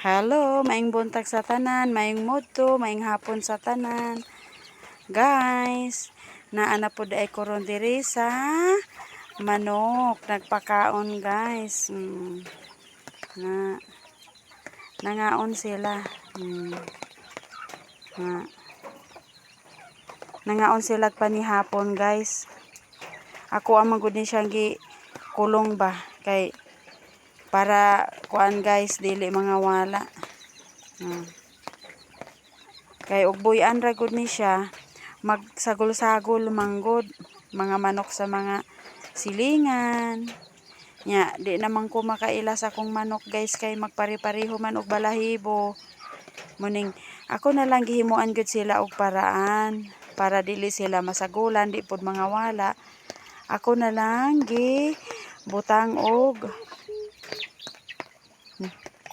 Hello, maing buntag sa tanan, maing modto, maing hapon sa tanan. Guys, naana po ay koron diri sa manok, nagpakaon guys. Na nangaon sila. Na, nangaon sila panihapon guys. Ako ang magud ni siyang gi kulong ba kay para kuan guys dili mga wala. Kay ugboy-an ra gud ni siya magsagol-sagol manggod mga manok sa mga silingan. Nya di naman ko makaila sa akong manok guys kay magpare-pareho man og balahibo. Muning ako na lang gihimuan gud sila og paraan para dili sila masagulan di pod mga wala. Ako na lang gi butang og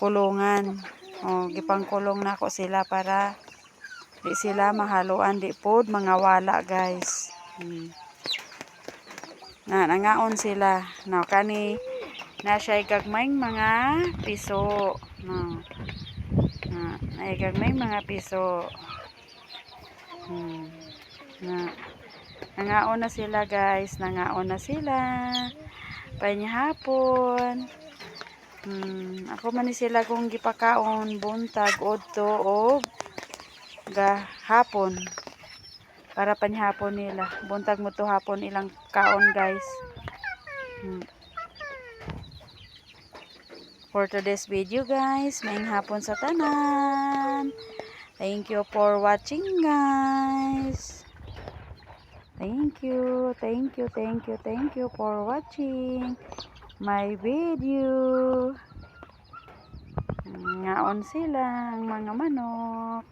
kulungan. Gipangkulong na ako sila para di sila mahaluan di pod mga wala guys. Nangaon sila. Now kani na siya gagmayng mga piso. Ay gagmayng mga piso. Nangaon na sila guys. Nangaon na sila. Panyahapon. Ako man ni sila kung gipakaon buntag odto og gahapon para panhapon nila buntag mo to hapon ilang kaon guys. For today's video guys, maing hapon sa tanan. Thank you for watching guys. Thank you for watching my video. Ngaon sila ang mga manok.